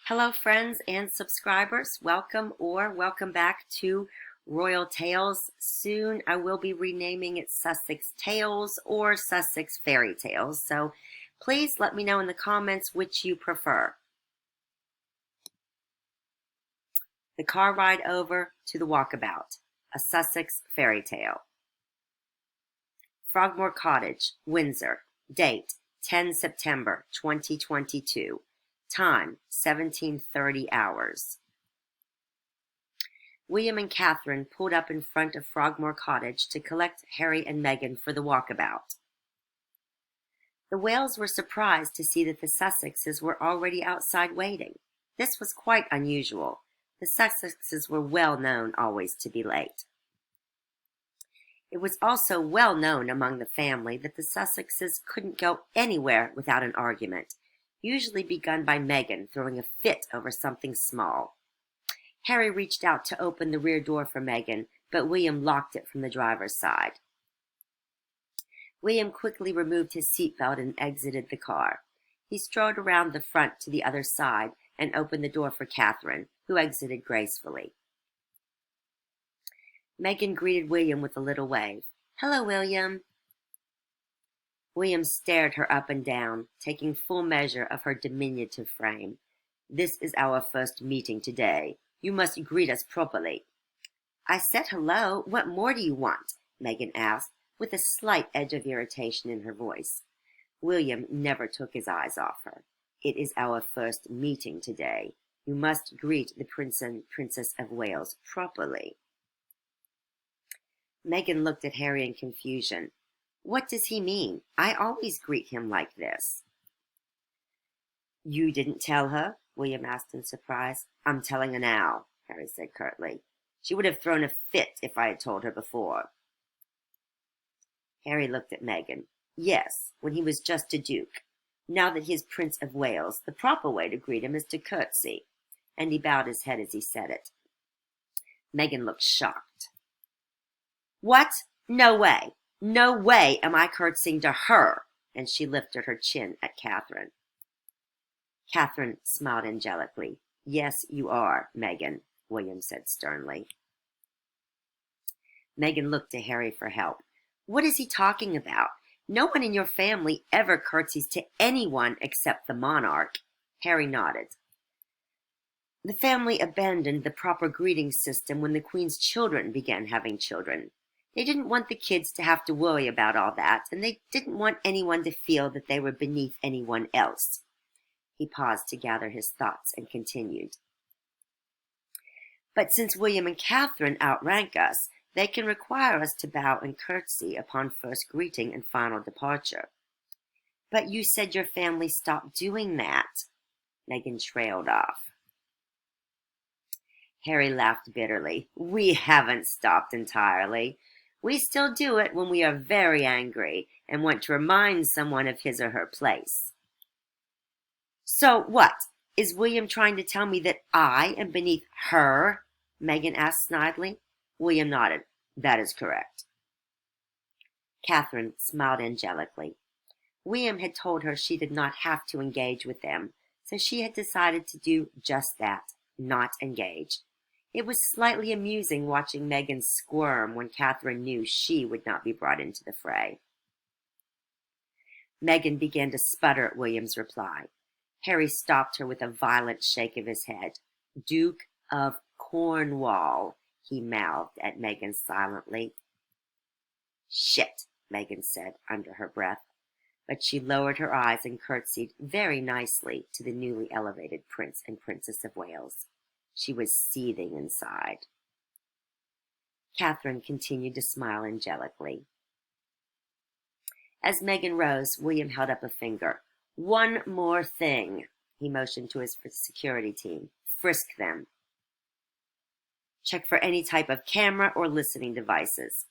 Hello, friends and subscribers. Welcome back to Royal Tales. Soon I will be renaming it Sussex Tales or Sussex Fairy Tales. So please let me know in the comments which you prefer. The car ride over to the Walkabout, a Sussex fairy tale. Frogmore Cottage, Windsor. Date 10 September 2022. Time 17:30 hours. William and Catherine pulled up in front of Frogmore Cottage to collect Harry and Meghan for the walkabout. The Wales were surprised to see that the Sussexes were already outside waiting. This was quite unusual. The Sussexes were well known always to be late. It was also well known among the family that the Sussexes couldn't go anywhere without an argument, usually begun by Meghan throwing a fit over something small. Harry reached out to open the rear door for Meghan, but William locked it from the driver's side. William quickly removed his seatbelt and exited the car. He strode around the front to the other side and opened the door for Catherine, who exited gracefully. Meghan greeted William with a little wave. "Hello, William." William stared her up and down, taking full measure of her diminutive frame. "This is our first meeting today. You must greet us properly." "I said hello. What more do you want?" Meghan asked, with a slight edge of irritation in her voice. William never took his eyes off her. "It is our first meeting today. You must greet the Prince and Princess of Wales properly." Meghan looked at Harry in confusion. "What does he mean? I always greet him like this." "You didn't tell her?" William asked in surprise. "I'm telling her now," Harry said curtly. "She would have thrown a fit if I had told her before." Harry looked at Meghan. "Yes, when he was just a duke. Now that he is Prince of Wales, the proper way to greet him is to curtsy." And he bowed his head as he said it. Meghan looked shocked. "What? No way! No way am I curtsying to her!" And she lifted her chin at Catherine. Catherine smiled angelically. "Yes, you are, Meghan," William said sternly. Meghan looked to Harry for help. "What is he talking about? No one in your family ever curtsies to anyone except the monarch." Harry nodded. "The family abandoned the proper greeting system when the Queen's children began having children. They didn't want the kids to have to worry about all that, and they didn't want anyone to feel that they were beneath anyone else." He paused to gather his thoughts and continued. "But since William and Catherine outrank us, they can require us to bow and curtsy upon first greeting and final departure." "But you said your family stopped doing that." Meghan trailed off. Harry laughed bitterly. "We haven't stopped entirely. We still do it when we are very angry and want to remind someone of his or her place." "So what? Is William trying to tell me that I am beneath her?" Meghan asked snidely. William nodded. "That is correct." Catherine smiled angelically. William had told her she did not have to engage with them, so she had decided to do just that, not engage. It was slightly amusing watching Meghan squirm when Catherine knew she would not be brought into the fray. Meghan began to sputter at William's reply. Harry stopped her with a violent shake of his head. "Duke of Cornwall," he mouthed at Meghan silently. "Shit," Meghan said under her breath, but she lowered her eyes and curtsied very nicely to the newly elevated Prince and Princess of Wales. She was seething inside. Catherine continued to smile angelically. As Meghan rose, William held up a finger. "One more thing," he motioned to his security team. "Frisk them. Check for any type of camera or listening devices."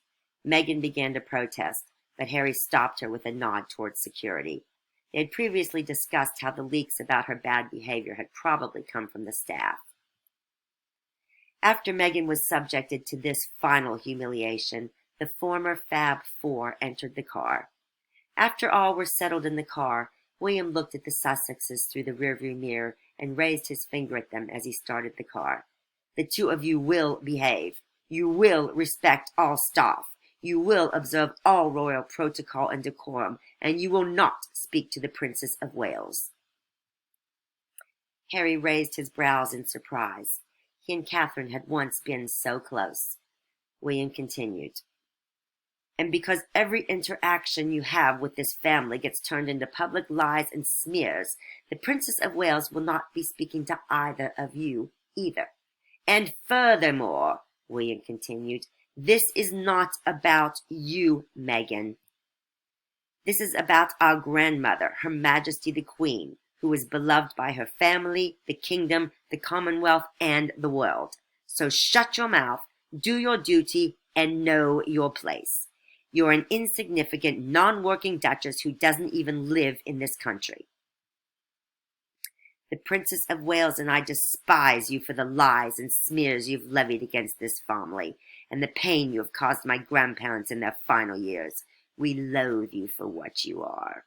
Meghan began to protest, but Harry stopped her with a nod towards security. They had previously discussed how the leaks about her bad behavior had probably come from the staff. After Meghan was subjected to this final humiliation, the former Fab Four entered the car. After all were settled in the car, William looked at the Sussexes through the rearview mirror and raised his finger at them as he started the car. "The two of you will behave. You will respect all staff. You will observe all royal protocol and decorum, and you will not speak to the Princess of Wales." Harry raised his brows in surprise. He and Catherine had once been so close. William continued, "And because every interaction you have with this family gets turned into public lies and smears, the Princess of Wales will not be speaking to either of you either. And furthermore," William continued, "this is not about you, Meghan. This is about our grandmother, Her Majesty the Queen, who is beloved by her family, the kingdom, the Commonwealth, and the world. So shut your mouth, do your duty, and know your place. You're an insignificant, non-working duchess who doesn't even live in this country. The Princess of Wales and I despise you for the lies and smears you've levied against this family, and the pain you have caused my grandparents in their final years. We loathe you for what you are.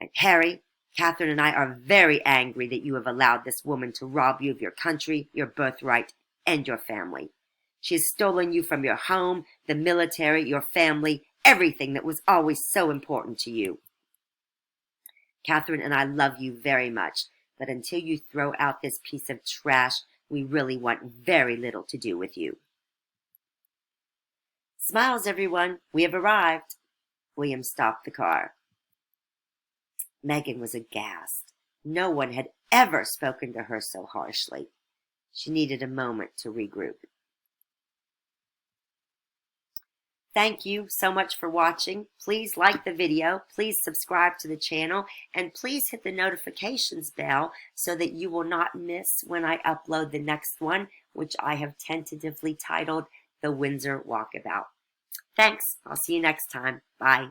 And Harry, Catherine and I are very angry that you have allowed this woman to rob you of your country, your birthright, and your family. She has stolen you from your home, the military, your family, everything that was always so important to you. Catherine and I love you very much, but until you throw out this piece of trash, we really want very little to do with you." "Smiles, everyone. We have arrived." William stopped the car. Meghan was aghast. No one had ever spoken to her so harshly. She needed a moment to regroup. Thank you so much for watching. Please like the video, please subscribe to the channel, and please hit the notifications bell so that you will not miss when I upload the next one, which I have tentatively titled The Windsor Walkabout. Thanks. I'll see you next time. Bye.